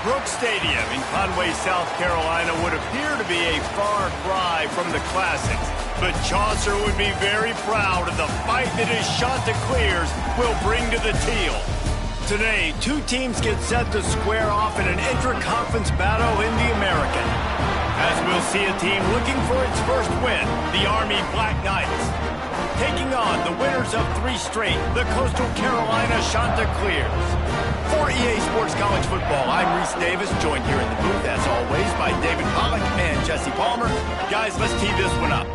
Brooks Stadium in Conway, South Carolina would appear to be a far cry from the classics, but Chaucer would be very proud of the fight that his Chanticleers will bring to the teal. Today, two teams get set to square off in an intra-conference battle in the American, as we'll see a team looking for its first win, the Army Black Knights, taking on the winners of 3 straight, the Coastal Carolina Chanticleers. For EA Sports College Football, I'm Reese Davis, joined here in the booth, as always, by David Pollack and Jesse Palmer. Guys, let's tee this one up.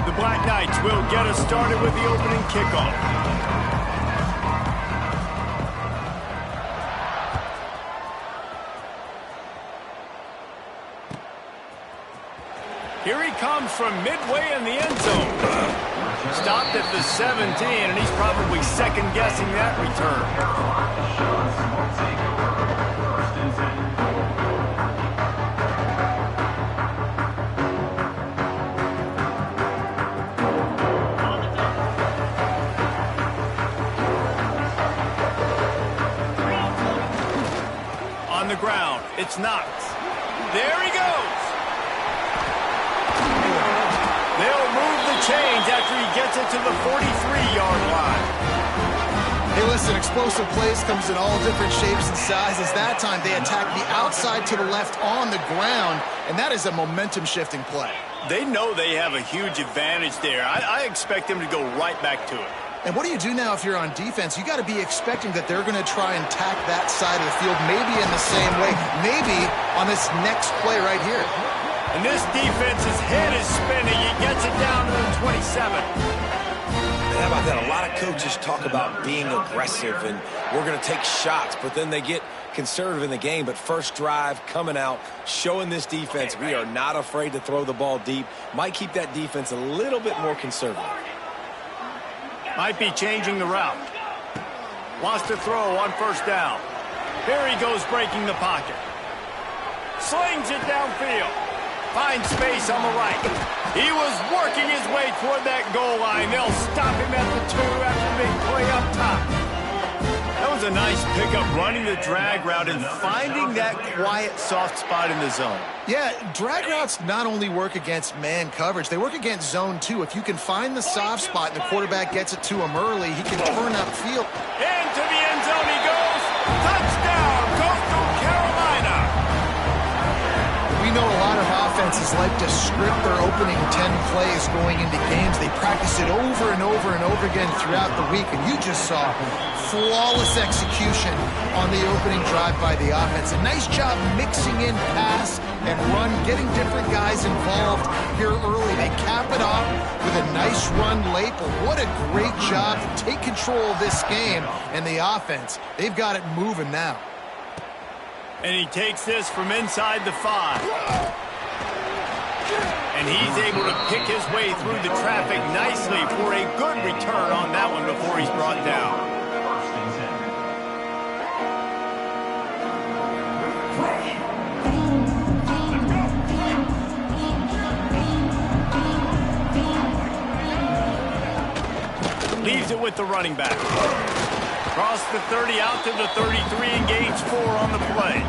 The Black Knights will get us started with the opening kickoff. Here he comes from midway in the end zone. Stopped at the 17, and he's probably second-guessing that return. On the ground, it's Knox. There he goes. They'll move the chains after he gets it to the 43-yard line. Hey, listen, explosive plays comes in all different shapes and sizes. That time they attack the outside to the left on the ground, and that is a momentum-shifting play. They know they have a huge advantage there. I expect them to go right back to it. And what do you do now if you're on defense? You got to be expecting that they're going to try and tack that side of the field, maybe in the same way, maybe on this next play right here. And this defense's head is spinning. He gets it down to the 27. How about that? A lot of coaches talk about being aggressive and we're going to take shots, but then they get conservative in the game. But first drive, coming out, showing this defense we are not afraid to throw the ball deep. Might keep that defense a little bit more conservative. Might be changing the route. Wants to throw on first down. Here he goes breaking the pocket. Slings it downfield. Finds space on the right. He was working his way toward that goal line. They'll stop him at the 2 after the big play up top. That was a nice pickup, running the drag route and finding that quiet, soft spot in the zone. Yeah, drag routes not only work against man coverage, they work against zone too. If you can find the soft spot and the quarterback gets it to him early, he can turn upfield. Into the end zone he goes. Touchdown, Coastal Carolina. We know a lot of offenses like to script their opening 10 plays going into games. They practice it over and over and over again throughout the week, and you just saw flawless execution on the opening drive by the offense. A nice job mixing in pass and run, getting different guys involved here early. They cap it off with a nice run late, but what a great job to take control of this game. And the offense, they've got it moving now. And he takes this from inside the 5. And he's able to pick his way through the traffic nicely for a good return on that one before he's brought down. Leaves it with the running back. Cross the 30 out to the 33 and gains 4 on the play.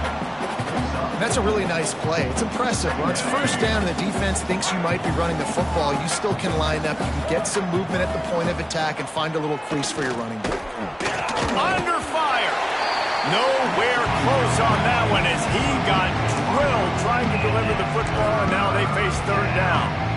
That's a really nice play. It's impressive. When it's first down and the defense thinks you might be running the football, you still can line up. You can get some movement at the point of attack and find a little crease for your running back. Under fire. Nowhere close on that one as he got drilled trying to deliver the football, and now they face third down.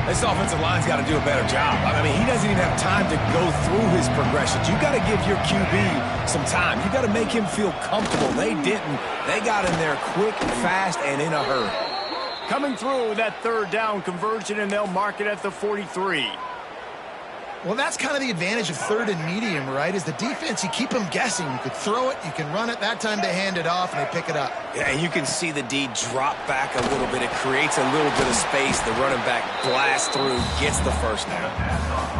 This offensive line's got to do a better job. I mean, he doesn't even have time to go through his progressions. You got to give your QB some time. You got to make him feel comfortable. They didn't. They got in there quick, fast, and in a hurry. Coming through that third down conversion, and they'll mark it at the 43. Well, that's kind of the advantage of third and medium, right? Is the defense, you keep them guessing. You could throw it, you can run it. That time they hand it off, and they pick it up. Yeah, and you can see the D drop back a little bit. It creates a little bit of space. The running back blasts through, gets the first down.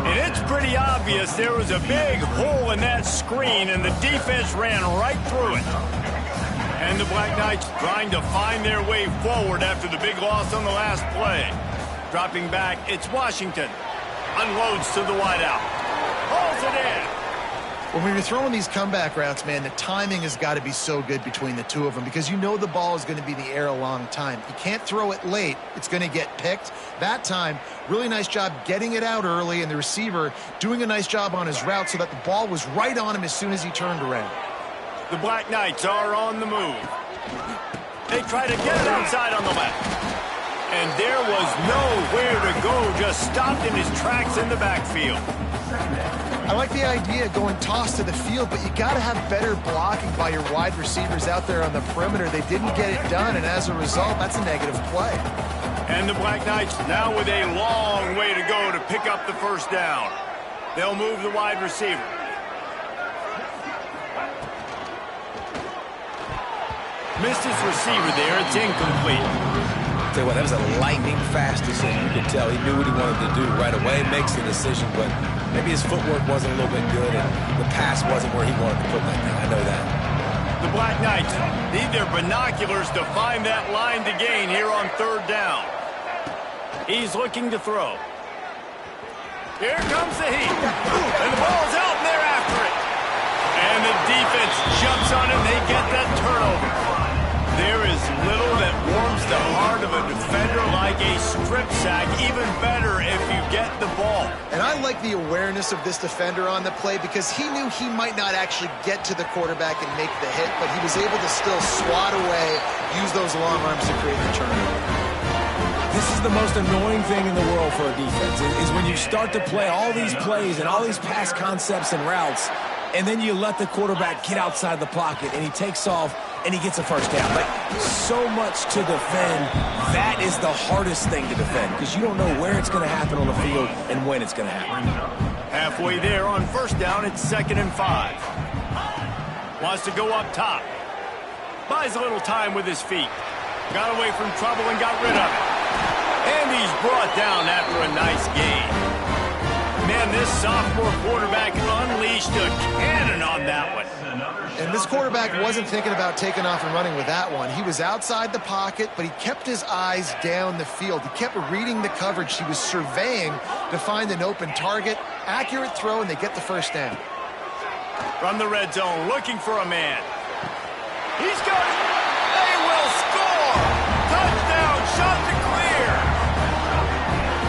And it's pretty obvious there was a big hole in that screen, and the defense ran right through it. And the Black Knights trying to find their way forward after the big loss on the last play. Dropping back, it's Washington. Unloads to the wideout. Hauls it in. When you're throwing these comeback routes, man, the timing has got to be so good between the two of them because you know the ball is going to be in the air a long time. You can't throw it late. It's going to get picked. That time, really nice job getting it out early, and the receiver doing a nice job on his route so that the ball was right on him as soon as he turned around. The Black Knights are on the move. They try to get it outside on the left. And there was nowhere to go, just stopped in his tracks in the backfield. I like the idea of going toss to the field, but you got to have better blocking by your wide receivers out there on the perimeter. They didn't get it done, and as a result, that's a negative play. And the Black Knights now with a long way to go to pick up the first down. They'll move the wide receiver. Missed his receiver there. It's incomplete. Tell you what, that was a lightning-fast decision. You could tell he knew what he wanted to do right away. Makes the decision, but maybe his footwork wasn't a little bit good, and the pass wasn't where he wanted to put that thing. I know that. The Black Knights need their binoculars to find that line to gain here on third down. He's looking to throw. Here comes the heat. And the ball's out, and they're after it. And the defense jumps on it. They get that turnover. There is little that warms the heart of a defender like a strip sack. Even better if you get the ball. And I like the awareness of this defender on the play because he knew he might not actually get to the quarterback and make the hit, but he was able to still swat away, use those long arms to create the turnover. This is the most annoying thing in the world for a defense, is when you start to play all these plays and all these pass concepts and routes, and then you let the quarterback get outside the pocket, and he takes off, and he gets a first down. Like, so much to defend. That is the hardest thing to defend because you don't know where it's going to happen on the field and when it's going to happen. Halfway there on first down, it's 2nd and 5. Wants to go up top. Buys a little time with his feet. Got away from trouble and got rid of it. And he's brought down after a nice gain. Man, this sophomore quarterback unleashed a cannon on that one. And this quarterback wasn't thinking about taking off and running with that one. He was outside the pocket, but he kept his eyes down the field. He kept reading the coverage. He was surveying to find an open target. Accurate throw, and they get the first down. From the red zone, looking for a man. He's got it. They will score. Touchdown, shot to clear.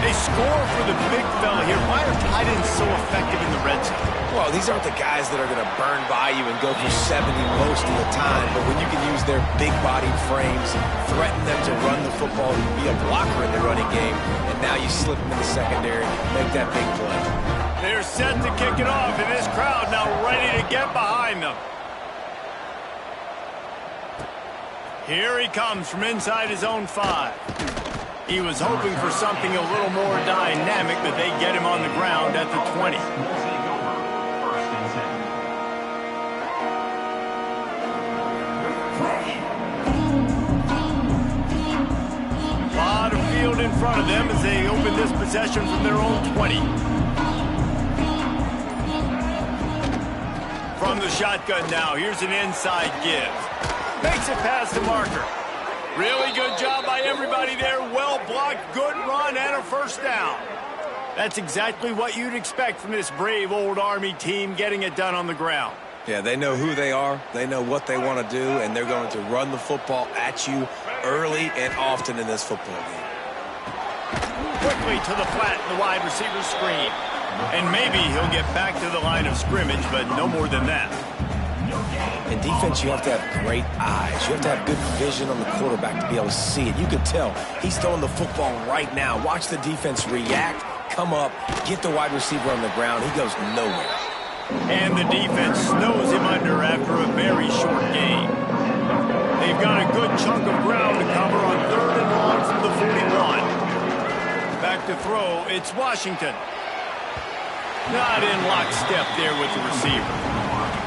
They score for the big fella here. Why are tight ends so effective in the red zone? Well, these aren't the guys that are going to burn by you and go for 70 most of the time, but when you can use their big-bodied frames, threaten them to run the football, be a blocker in the running game, and now you slip them in the secondary, make that big play. They're set to kick it off, and this crowd now ready to get behind them. Here he comes from inside his own 5. He was hoping for something a little more dynamic, but they get him on the ground at the 20. Lot of field in front of them as they open this possession from their own 20. From the shotgun now, here's an inside give. Makes it past the marker. Really good job by everybody there. Well blocked, good run, and a first down. That's exactly what you'd expect from this brave old Army team getting it done on the ground. Yeah, they know who they are, they know what they want to do, and they're going to run the football at you early and often in this football game. Quickly to the flat, the wide receiver screen. And maybe he'll get back to the line of scrimmage, but no more than that. In defense, you have to have great eyes. You have to have good vision on the quarterback to be able to see it. You can tell he's throwing the football right now. Watch the defense react, come up, get the wide receiver on the ground. He goes nowhere. And the defense snows him under after a very short game. They've got a good chunk of ground to cover on 3rd and long from the 41. Back to throw, it's Washington. Not in lockstep there with the receiver.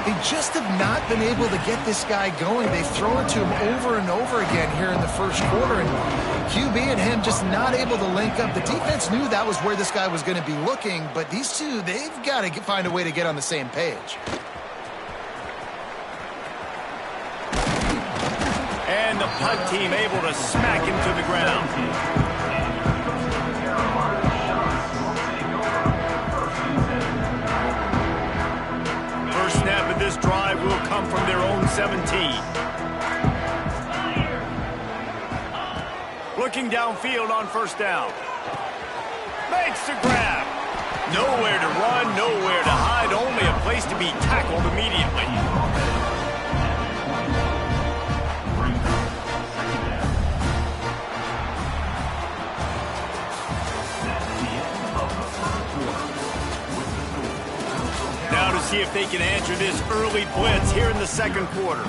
They just have not been able to get this guy going. They've thrown it to him over and over again here in the first quarter, and QB and him just not able to link up. The defense knew that was where this guy was going to be looking, but these two, they've got to find a way to get on the same page. And the punt team able to smack him to the ground. 17. Looking downfield on first down. Makes the grab. Nowhere to run, nowhere to hide, only a place to be tackled immediately. Now to see if they can answer this early blitz here in the second quarter.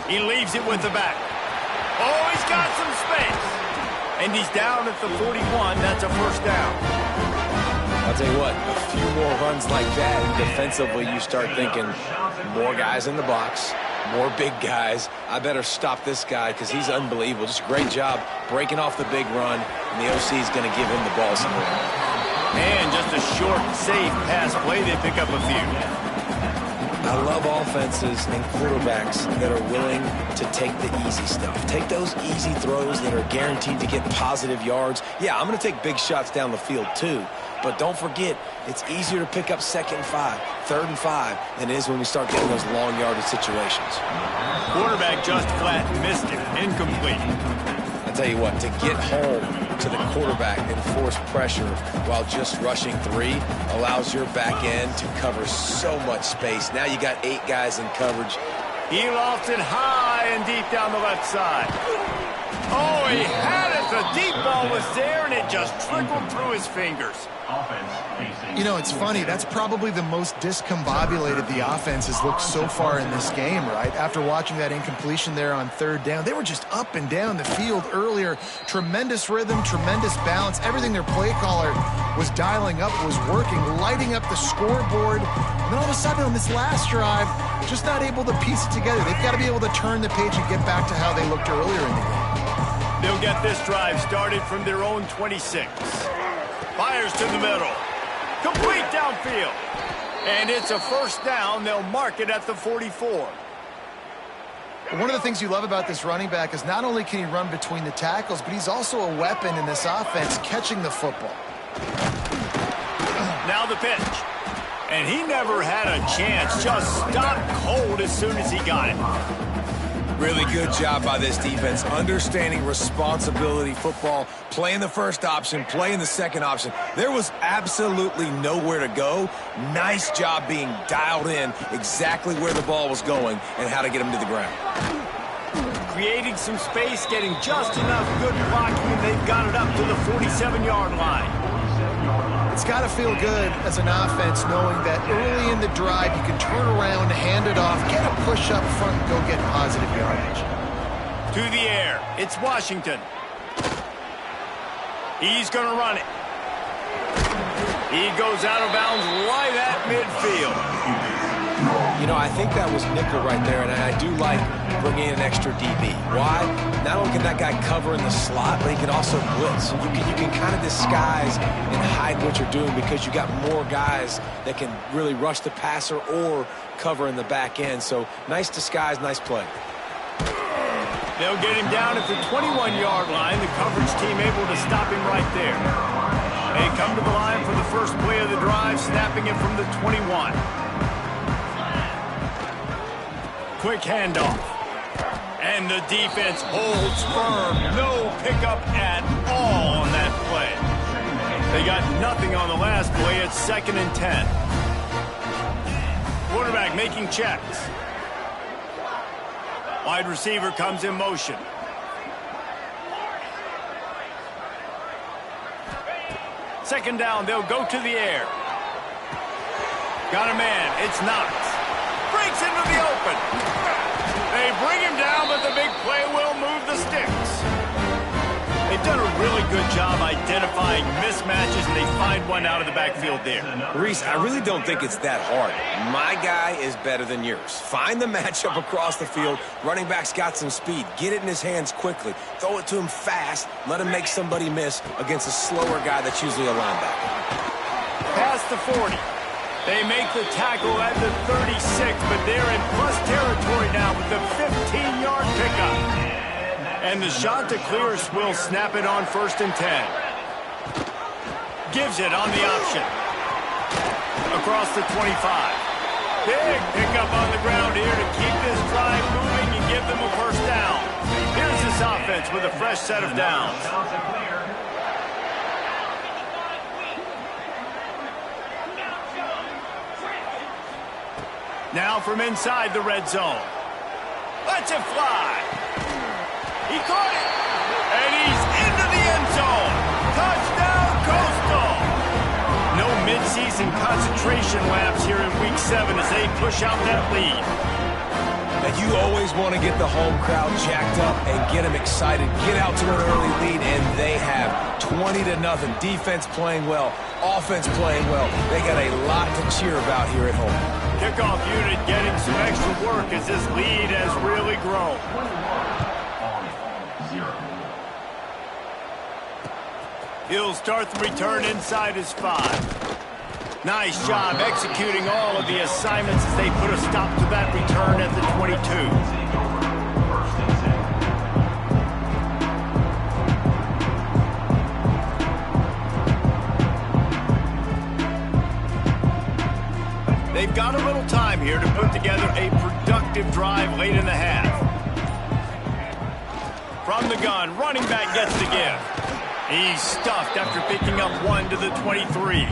He leaves it with the back. Oh, he's got some space. And he's down at the 41. That's a first down. I'll tell you what, a few more runs like that, and defensively you start thinking more guys in the box, more big guys. I better stop this guy because he's unbelievable. Just a great job breaking off the big run, and the OC is going to give him the ball somewhere. And just a short, safe pass play. They pick up a few. I love offenses and quarterbacks that are willing to take the easy stuff. Take those easy throws that are guaranteed to get positive yards. Yeah, I'm going to take big shots down the field too. But don't forget, it's easier to pick up 2nd and 5, 3rd and 5 than it is when we start getting those long yardage situations. Quarterback just flat missed it. Incomplete. I tell you what, to get home to the quarterback and force pressure while just rushing 3 allows your back end to cover so much space. Now you got 8 guys in coverage. He lofts it high and deep down the left side. Oh, he had it. The deep ball was there, and it just trickled through his fingers. You know, it's funny. That's probably the most discombobulated the offense has looked so far in this game, right? After watching that incompletion there on 3rd down, they were just up and down the field earlier. Tremendous rhythm, tremendous balance. Everything their play caller was dialing up was working, lighting up the scoreboard. And then all of a sudden on this last drive, just not able to piece it together. They've got to be able to turn the page and get back to how they looked earlier in the game. They'll get this drive started from their own 26. Fires to the middle. Complete downfield. And it's a first down. They'll mark it at the 44. One of the things you love about this running back is not only can he run between the tackles, but he's also a weapon in this offense catching the football. Now the pitch. And he never had a chance. Just stopped cold as soon as he got it. Really good job by this defense, understanding responsibility football, playing the first option, playing the second option. There was absolutely nowhere to go. Nice job being dialed in exactly where the ball was going and how to get him to the ground. Creating some space, getting just enough good blocking, and they've got it up to the 47-yard line. It's got to feel good as an offense knowing that early in the drive you can turn around, hand it off, get a push up front, and go get positive yardage. To the air. It's Washington. He's going to run it. He goes out of bounds right at midfield. You know, I think that was nickel right there, and I do like bringing in an extra DB. Why? Not only can that guy cover in the slot, but he can also blitz. You can kind of disguise and hide what you're doing because you got more guys that can really rush the passer or cover in the back end. So nice disguise, nice play. They'll get him down at the 21-yard line. The coverage team able to stop him right there. They come to the line for the first play of the drive, snapping it from the 21. Quick handoff. And the defense holds firm. No pickup at all on that play. They got nothing on the last play. It's 2nd and 10. Quarterback making checks. Wide receiver comes in motion. Second down, they'll go to the air. Got a man, it's Knox. Breaks into the open. They bring him down, but the big play will move the sticks. They've done a really good job identifying mismatches, and they find one out of the backfield there. Reese, I really don't think it's that hard. My guy is better than yours. Find the matchup across the field. Running back's got some speed. Get it in his hands quickly. Throw it to him fast. Let him make somebody miss against a slower guy that's usually a linebacker. Past the 40. They make the tackle at the 36, but they're in plus territory now with the 15-yard pickup. And the shot to clear will snap it on 1st and 10. Gives it on the option. Across the 25. Big pickup on the ground here to keep this drive moving and give them a 1st down. Here's this offense with a fresh set of downs. Now from inside the red zone. Lets it fly. He caught it. And he's into the end zone. Touchdown, Coastal. No midseason concentration laps here in Week 7 as they push out that lead. And you always want to get the home crowd jacked up and get them excited. Get out to an early lead, and they have 20-0. Defense playing well. Offense playing well. They got a lot to cheer about here at home. Kickoff unit getting some extra work as this lead has really grown. He'll start the return inside his 5. Nice job executing all of the assignments as they put a stop to that return at the 22. They've got a little time here to put together a productive drive late in the half. From the gun, running back gets the give. He's stuffed after picking up 1 to the 23.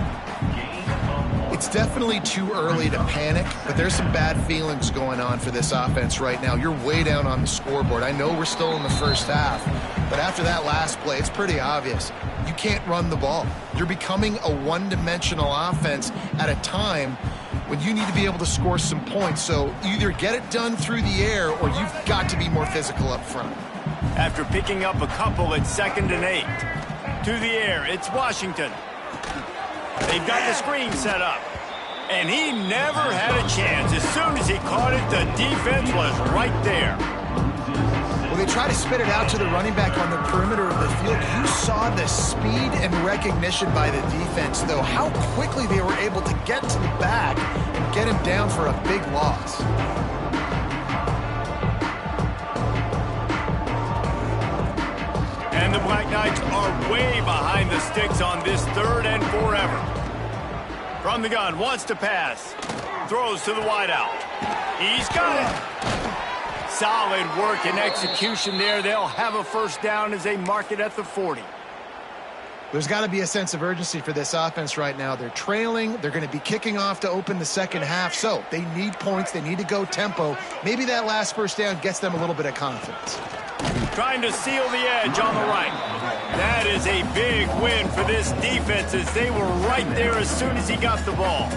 It's definitely too early to panic, but there's some bad feelings going on for this offense right now. You're way down on the scoreboard. I know we're still in the first half, but after that last play, it's pretty obvious. You can't run the ball. You're becoming a one-dimensional offense at a time when you need to be able to score some points. So either get it done through the air or you've got to be more physical up front. After picking up a couple at 2nd and 8. To the air, it's Washington. They've got the screen set up. And he never had a chance. As soon as he caught it, the defense was right there. Well, they try to spit it out to the running back on the perimeter of the field. You saw the speed and recognition by the defense, though. How quickly they were able to get to the back and get him down for a big loss. And the Black Knights are way behind the sticks on this 3rd and forever. From the gun, wants to pass. Throws to the wideout. He's got it. Solid work and execution there. They'll have a 1st down as they mark it at the 40. There's got to be a sense of urgency for this offense right now. They're trailing. They're going to be kicking off to open the 2nd half. So they need points. They need to go tempo. Maybe that last 1st down gets them a little bit of confidence. Trying to seal the edge on the right. That is a big win for this defense as they were right there as soon as he got the ball.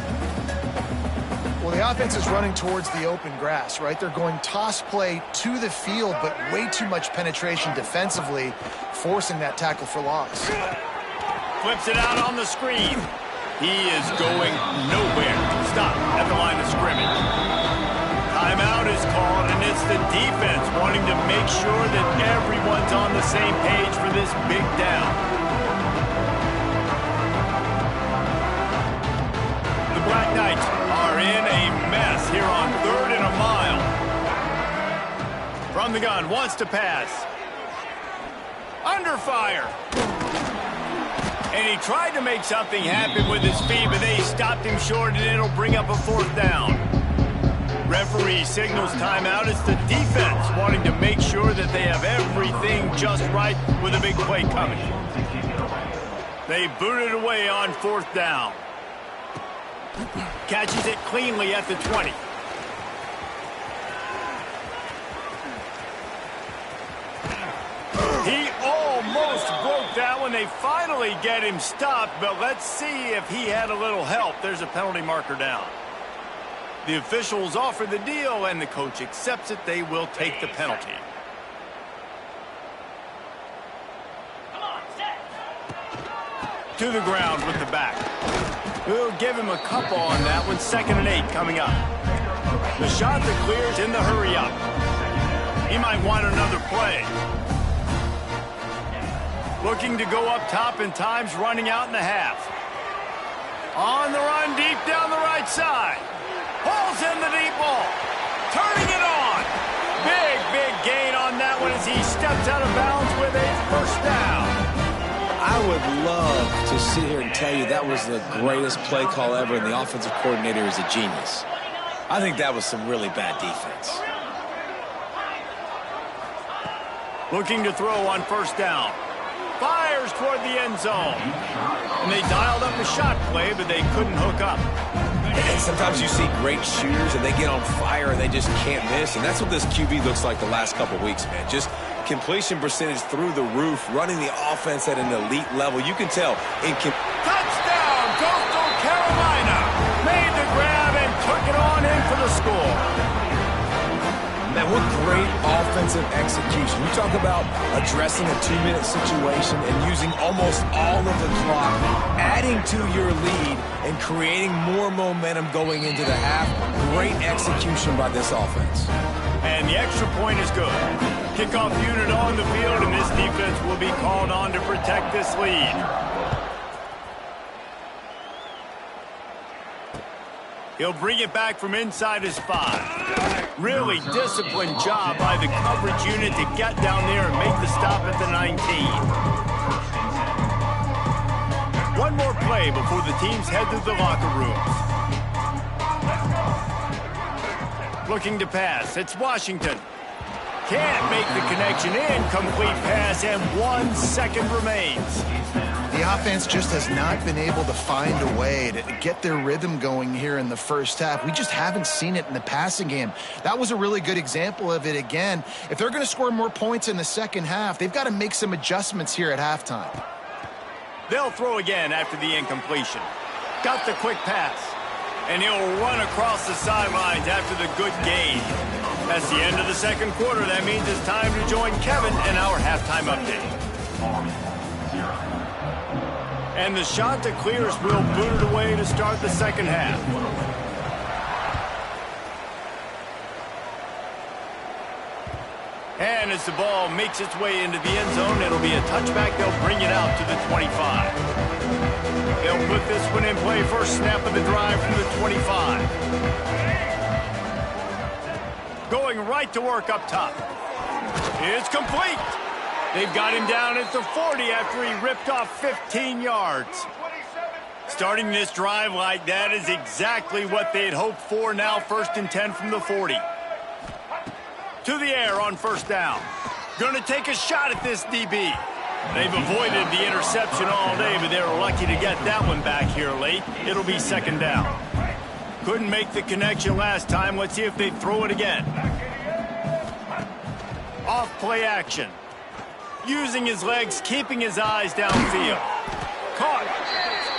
Well, the offense is running towards the open grass, right? They're going toss play to the field, but way too much penetration defensively, forcing that tackle for loss. Flips it out on the screen. He is going nowhere. Stop at the line of scrimmage. Timeout is called, and it's the defense wanting to make sure that everyone's on the same page for this big down. The Black Knights are in a mess here on 3rd and a mile. From the gun, wants to pass. Under fire. And he tried to make something happen with his feet, but they stopped him short, and it'll bring up a 4th down. Referee signals timeout. It's the defense wanting to make sure that they have everything just right with a big play coming. They boot it away on 4th down. Catches it cleanly at the 20. He almost broke that one. They finally get him stopped, but let's see if he had a little help. There's a penalty marker down. The officials offer the deal, and the coach accepts it. They will take the penalty. To the ground with the back. We'll give him a couple on that one. 2nd and 8 coming up. The shot that clears in the hurry up. He might want another play. Looking to go up top, and time's running out in the half. On the run, deep down the right side. Pulls in the deep ball. Turning it on. Big gain on that one as he steps out of bounds with a first down. I would love to sit here and tell you that was the greatest play call ever, and the offensive coordinator is a genius. I think that was some really bad defense. Looking to throw on first down. Fires toward the end zone. And they dialed up a shot play, but they couldn't hook up. And sometimes you see great shooters, and they get on fire, and they just can't miss. And that's what this QB looks like the last couple weeks, man. Just completion percentage through the roof, running the offense at an elite level. You can tell. Touchdown, Coastal Carolina. Made the grab and took it on in for the score. Man, what great offensive execution. You talk about addressing a 2-minute situation and using almost all of the clock, adding to your lead and creating more momentum going into the half. Great execution by this offense. And the extra point is good. Kickoff unit on the field, and this defense will be called on to protect this lead. He'll bring it back from inside his 5. Really disciplined job by the coverage unit to get down there and make the stop at the 19. One more play before the teams head to the locker rooms. Looking to pass. It's Washington. Can't make the connection. Incomplete pass, and 1 second remains. The offense just has not been able to find a way to get their rhythm going here in the first half. We just haven't seen it in the passing game. That was a really good example of it again. If they're going to score more points in the second half, they've got to make some adjustments here at halftime. They'll throw again after the incompletion. Got the quick pass. And he'll run across the sidelines after the good gain. That's the end of the second quarter. That means it's time to join Kevin in our halftime update. And the shot that clears will boot it away to start the second half. And as the ball makes its way into the end zone, it'll be a touchback. They'll bring it out to the 25. They'll put this one in play. First snap of the drive from the 25. Going right to work up top. It's complete. They've got him down at the 40 after he ripped off 15 yards. Starting this drive like that is exactly what they'd hoped for. Now 1st and 10 from the 40. To the air on first down. Going to take a shot at this DB. They've avoided the interception all day, but they were lucky to get that one back here late. It'll be second down. Couldn't make the connection last time. Let's see if they throw it again. Off play action. Using his legs, keeping his eyes downfield. Caught.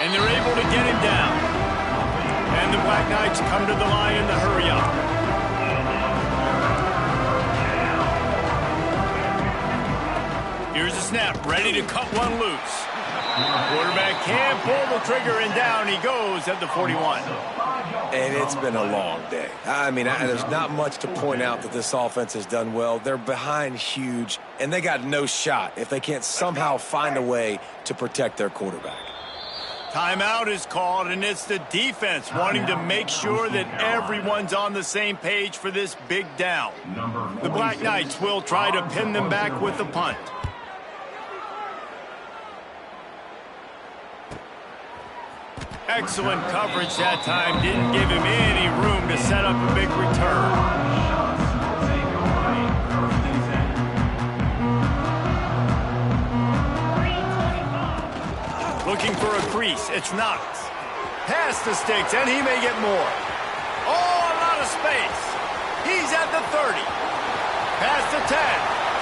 And they're able to get him down. And the Black Knights come to the line in the hurry up. Here's a snap, ready to cut one loose. Quarterback can't pull the trigger, and down he goes at the 41. And it's been a long day. I mean, there's not much to point out that this offense has done well. They're behind huge, and they got no shot if they can't somehow find a way to protect their quarterback. Timeout is called, and it's the defense wanting to make sure that everyone's on the same page for this big down. The Black Knights will try to pin them back with the punt. Excellent coverage that time. Didn't give him any room to set up a big return. Looking for a crease. It's Knox. Past the sticks, and he may get more. Oh, a lot of space. He's at the 30. Past the 10.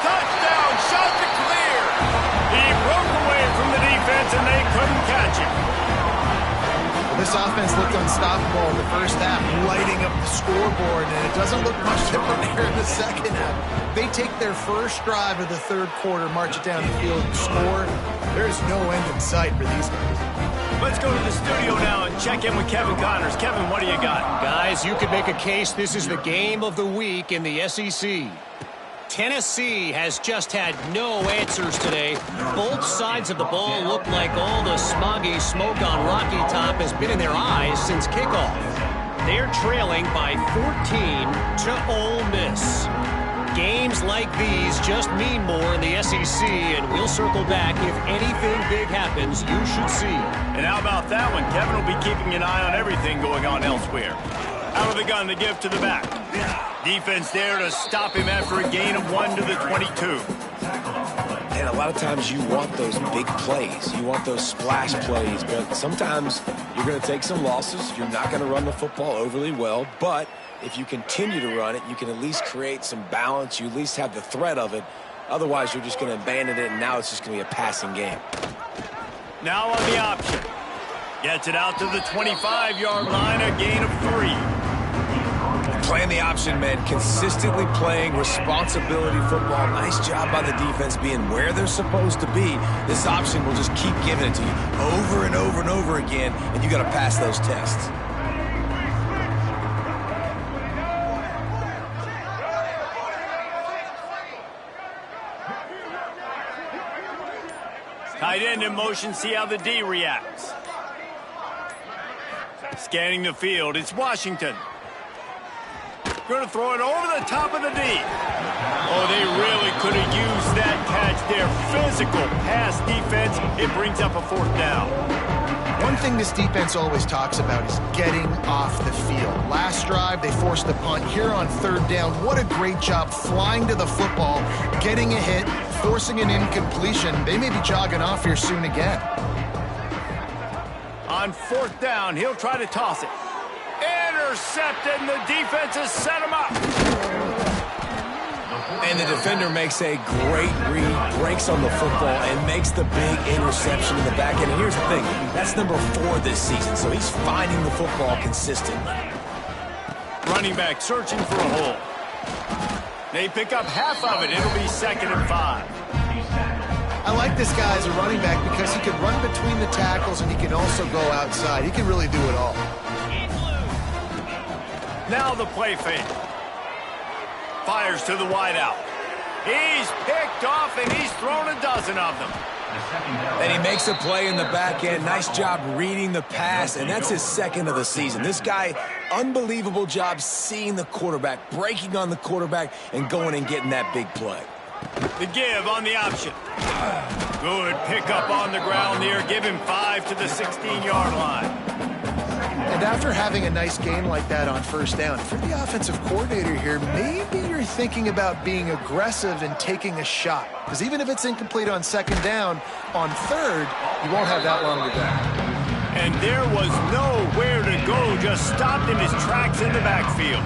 Touchdown. Shot to clear. He broke away from the defense, and they couldn't catch him. This offense looked unstoppable in the first half, lighting up the scoreboard, and it doesn't look much different here in the second half. They take their first drive of the third quarter, march it down the field, and score. There's no end in sight for these guys. Let's go to the studio now and check in with Kevin Connors. Kevin, what do you got? Guys, you could make a case this is the game of the week in the SEC. Tennessee has just had no answers today. Both sides of the ball look like all the smoggy smoke on Rocky Top has been in their eyes since kickoff. They're trailing by 14 to Ole Miss. Games like these just mean more in the SEC, and we'll circle back if anything big happens you should see. And how about that one? Kevin will be keeping an eye on everything going on elsewhere. Out of the gun to give to the back. Defense there to stop him after a gain of 1 to the 22. And a lot of times you want those big plays. You want those splash plays, but sometimes you're going to take some losses. You're not going to run the football overly well, but if you continue to run it, you can at least create some balance. You at least have the threat of it. Otherwise, you're just going to abandon it, and now it's just going to be a passing game. Now on the option. Gets it out to the 25-yard line, a gain of 3. Playing the option, man, consistently playing responsibility football. Nice job by the defense being where they're supposed to be. This option will just keep giving it to you over and over and over again, and you got to pass those tests. Tight end in motion, see how the D reacts. Scanning the field, it's Washington. Going to throw it over the top of the D. Oh, they really could have used that catch there. Physical pass defense. It brings up a 4th down. One thing this defense always talks about is getting off the field. Last drive, they forced the punt. Here on 3rd down, what a great job flying to the football, getting a hit, forcing an incompletion. They may be jogging off here soon again. On 4th down, he'll try to toss it. Intercepted, and the defense has set him up. And the defender makes a great read, breaks on the football, and makes the big interception in the back end. And here's the thing, that's number 4 this season, so he's finding the football consistently. Running back searching for a hole. They pick up half of it. It'll be 2nd and 5. I like this guy as a running back because he can run between the tackles and he can also go outside. He can really do it all. Now the play fake. Fires to the wideout. He's picked off, and he's thrown a dozen of them. And he makes a play in the back end. Nice job reading the pass, and that's his 2nd of the season. This guy, unbelievable job seeing the quarterback, breaking on the quarterback, and going and getting that big play. The give on the option. Good pickup on the ground there. Give him 5 to the 16-yard line. And after having a nice game like that on 1st down, for the offensive coordinator here, maybe you're thinking about being aggressive and taking a shot. Because even if it's incomplete on 2nd down, on 3rd, you won't have that long to go. And there was nowhere to go, just stopped in his tracks in the backfield.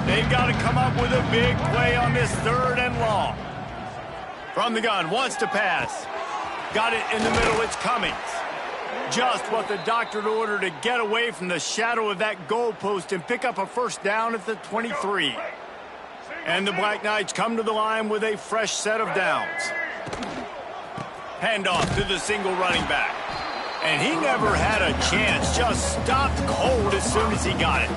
They've got to come up with a big play on this 3rd and long. From the gun, wants to pass. Got it in the middle, it's Cummings. Just what the doctor ordered to get away from the shadow of that goalpost and pick up a 1st down at the 23. And the Black Knights come to the line with a fresh set of downs. Handoff to the single running back. And he never had a chance, just stopped cold as soon as he got it.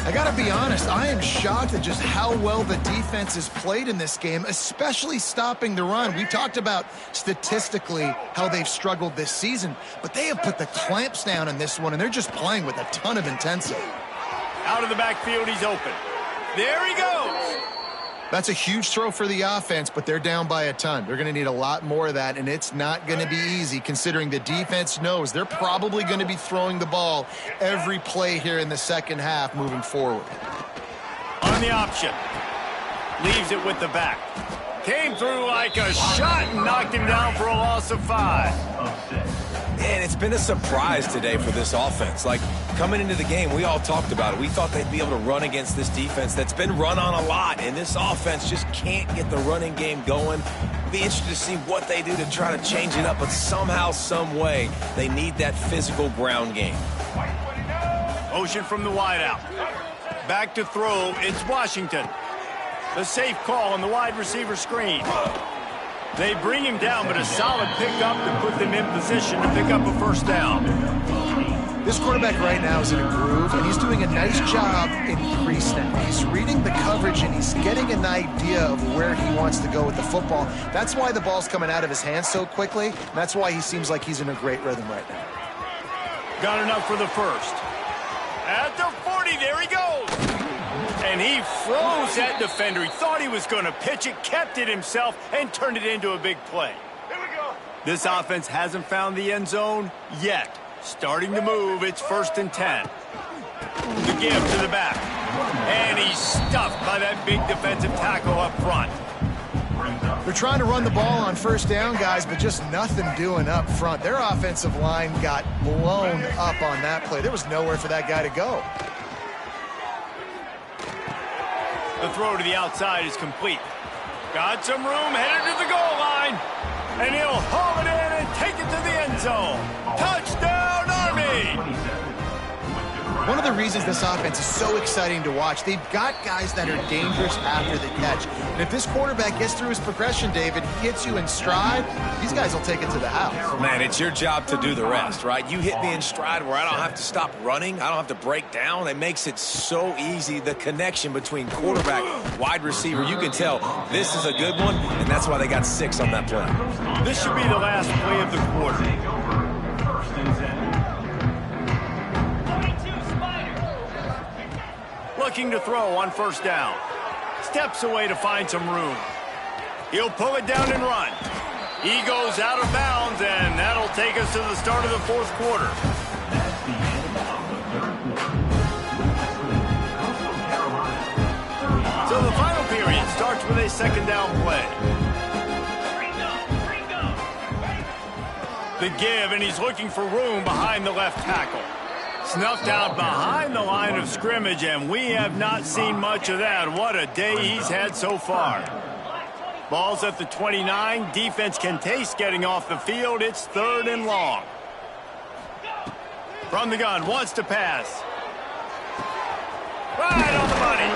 I got to be honest, I am shocked at just how well the defense has played in this game, especially stopping the run. We talked about statistically how they've struggled this season, but they have put the clamps down in this one, and they're just playing with a ton of intensity. Out of the backfield, he's open. There he goes. That's a huge throw for the offense, but they're down by a ton. They're going to need a lot more of that, and it's not going to be easy considering the defense knows they're probably going to be throwing the ball every play here in the 2nd half moving forward. On the option. Leaves it with the back. Came through like a shot and knocked him down for a loss of 5. And it's been a surprise today for this offense. Like, coming into the game, we all talked about it. We thought they'd be able to run against this defense that's been run on a lot, and this offense just can't get the running game going. Be interested to see what they do to try to change it up, but somehow, some way, they need that physical ground game. Motion from the wideout. Back to throw, it's Washington. The safe call on the wide receiver screen. They bring him down, but a solid pickup to put them in position to pick up a 1st down. This quarterback right now is in a groove, and he's doing a nice job in crease now. He's reading the coverage, and he's getting an idea of where he wants to go with the football. That's why the ball's coming out of his hands so quickly, and that's why he seems like he's in a great rhythm right now. Got enough for the first. At the 40, there he goes. And he froze that defender. He thought he was going to pitch it, kept it himself, and turned it into a big play. Here we go. This offense hasn't found the end zone yet. Starting to move, it's 1st and 10. The give to the back. And he's stuffed by that big defensive tackle up front. They're trying to run the ball on 1st down, guys, but just nothing doing up front. Their offensive line got blown up on that play. There was nowhere for that guy to go. The throw to the outside is complete. Got some room, headed to the goal line. And he'll haul it in and take it to the end zone. Touchdown, Army! One of the reasons this offense is so exciting to watch, they've got guys that are dangerous after the catch. And if this quarterback gets through his progression, David, hits you in stride, these guys will take it to the house. Man, it's your job to do the rest, right? You hit me in stride where I don't have to stop running. I don't have to break down. It makes it so easy, the connection between quarterback, wide receiver. You can tell this is a good one, and that's why they got 6 on that play. This should be the last play of the quarter. Looking to throw on 1st down. Steps away to find some room. He'll pull it down and run. He goes out of bounds, and that'll take us to the start of the 4th quarter. So the final period starts with a 2nd down play. The give, and he's looking for room behind the left tackle. Snuffed out behind the line of scrimmage, and we have not seen much of that. What a day he's had so far. Ball's at the 29. Defense can taste getting off the field. It's 3rd and long. From the gun, wants to pass. Right on the money.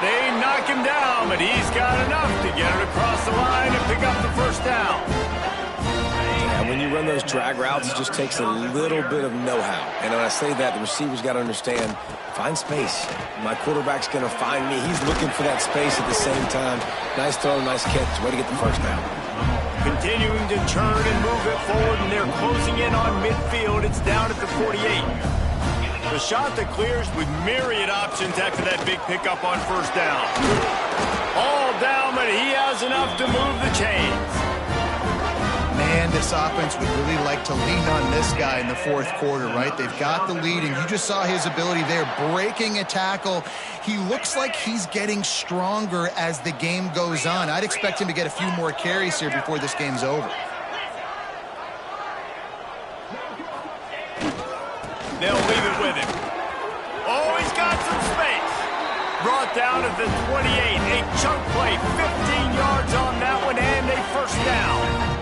They knock him down, but he's got enough to get it across the line and pick up the 1st down. And when you run those drag routes, it just takes a little bit of know-how. And when I say that, the receiver's got to understand, find space. My quarterback's going to find me. He's looking for that space at the same time. Nice throw, nice catch. Way to get the 1st down. Continuing to turn and move it forward, and they're closing in on midfield. It's down at the 48. The shot that clears with myriad options after that big pickup on 1st down. All down, but he has enough to move the chains. Man, this offense would really like to lean on this guy in the 4th quarter, right? They've got the lead, and you just saw his ability there, breaking a tackle. He looks like he's getting stronger as the game goes on. I'd expect him to get a few more carries here before this game's over. They'll leave it with him. Oh, he's got some space. Brought down at the 28. A chunk play, 15 yards on that one, and a 1st down.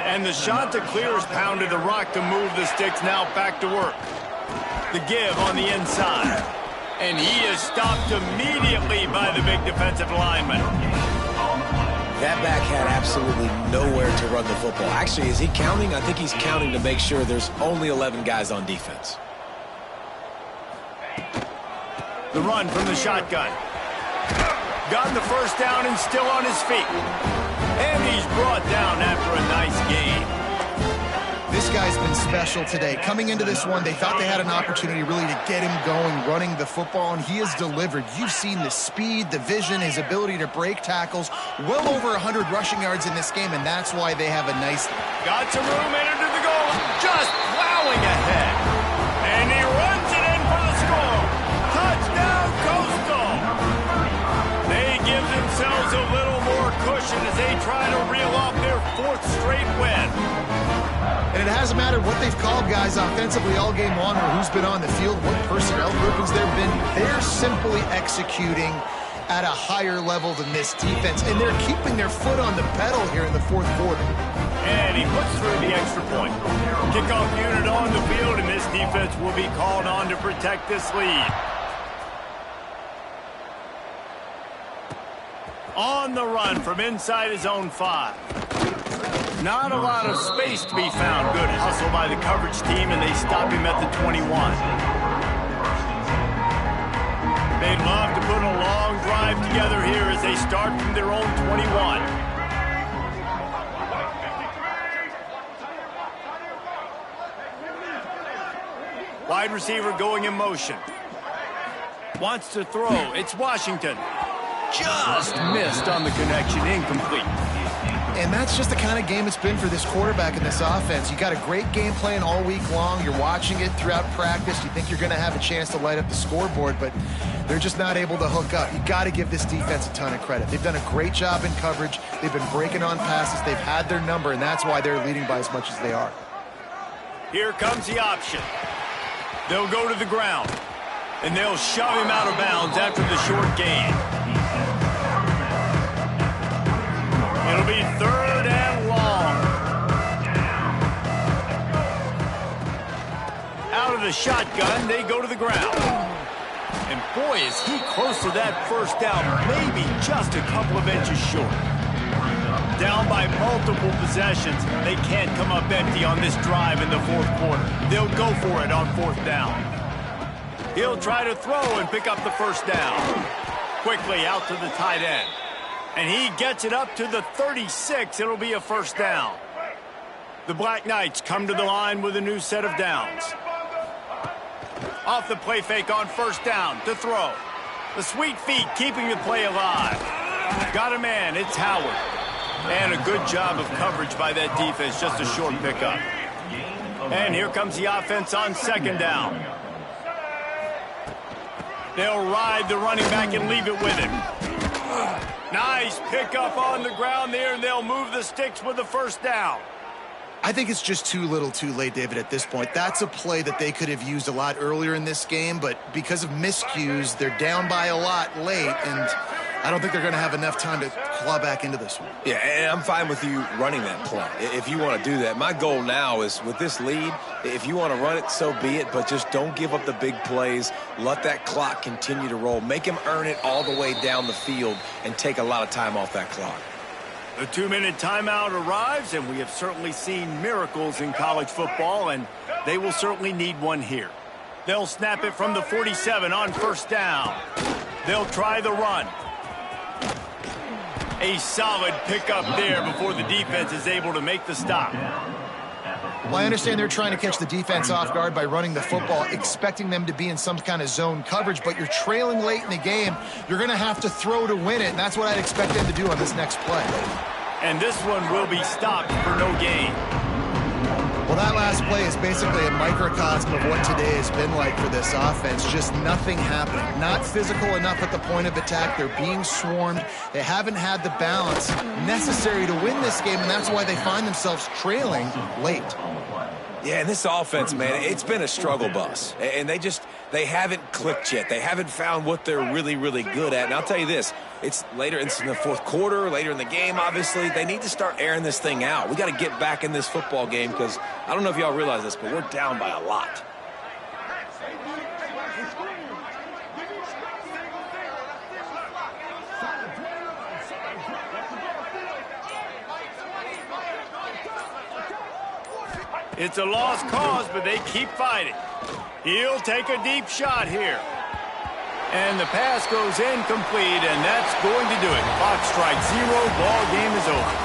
And the shot to clear has pounded the rock to move the sticks. Now back to work. The give on the inside. And he is stopped immediately by the big defensive lineman. That back had absolutely nowhere to run the football. Actually, is he counting? I think he's counting to make sure there's only 11 guys on defense. The run from the shotgun. Gotten the 1st down and still on his feet. And he's brought down after a nice gain. This guy's been special today. Coming into this one, they thought they had an opportunity really to get him going, running the football, and he has delivered. You've seen the speed, the vision, his ability to break tackles. Well over 100 rushing yards in this game, and that's why they have a nice... Got some room, entered to the goal, just plowing ahead. And he runs it in for the score. Touchdown, Coastal. They give themselves a little more cushion as they try to reel off their 4th straight win. And it hasn't mattered what they've called guys offensively all game long or who's been on the field, what personnel groupings there have been. They're simply executing at a higher level than this defense, and they're keeping their foot on the pedal here in the 4th quarter. And he puts through the extra point. Kickoff unit on the field, and this defense will be called on to protect this lead. On the run from inside his own 5. Not a lot of space to be found. Good hustle by the coverage team, and they stop him at the 21. They'd love to put a long drive together here as they start from their own 21. Wide receiver going in motion. Wants to throw. It's Washington. Just missed on the connection. Incomplete. And that's just the kind of game it's been for this quarterback in this offense. You got a great game plan all week long. You're watching it throughout practice. You think you're going to have a chance to light up the scoreboard, but they're just not able to hook up. You got to give this defense a ton of credit. They've done a great job in coverage. They've been breaking on passes. They've had their number, and that's why they're leading by as much as they are. Here comes the option. They'll go to the ground, and they'll shove him out of bounds after the short gain. It'll be 3rd and long. Out of the shotgun, they go to the ground. And boy, is he close to that first down, maybe just a couple of inches short. Down by multiple possessions, they can't come up empty on this drive in the 4th quarter. They'll go for it on 4th down. He'll try to throw and pick up the first down. Quickly out to the tight end. And he gets it up to the 36. It'll be a first down. The Black Knights come to the line with a new set of downs. Off the play fake on first down to throw. The sweet feet keeping the play alive. Got a man. It's Howard. And a good job of coverage by that defense. Just a short pickup. And here comes the offense on 2nd down. They'll ride the running back and leave it with him. Nice pickup on the ground there, and they'll move the sticks with the first down. I think it's just too little too late, David, at this point. That's a play that they could have used a lot earlier in this game, but because of miscues, they're down by a lot late, and I don't think they're going to have enough time to claw back into this one. Yeah, and I'm fine with you running that play if you want to do that. My goal now is with this lead, if you want to run it, so be it, but just don't give up the big plays. Let that clock continue to roll. Make him earn it all the way down the field and take a lot of time off that clock. The 2-minute timeout arrives, and we have certainly seen miracles in college football, and they will certainly need one here. They'll snap it from the 47 on first down. They'll try the run. A solid pickup there before the defense is able to make the stop. Well, I understand they're trying to catch the defense off guard by running the football, expecting them to be in some kind of zone coverage, but you're trailing late in the game. You're going to have to throw to win it, and that's what I'd expect them to do on this next play. And this one will be stopped for no gain. Well, that last play is basically a microcosm of what today has been like for this offense. Just nothing happening. Not physical enough at the point of attack. They're being swarmed. They haven't had the balance necessary to win this game, and that's why they find themselves trailing late. Yeah, and this offense, man, it's been a struggle bus. And they haven't clicked yet. They haven't found what they're really, really good at. And I'll tell you this, it's later in the 4th quarter, later in the game, obviously. They need to start airing this thing out. We got to get back in this football game because I don't know if y'all realize this, but we're down by a lot. It's a lost cause, but they keep fighting. He'll take a deep shot here. And the pass goes incomplete, and that's going to do it. Clock strikes 0. Ball game is over.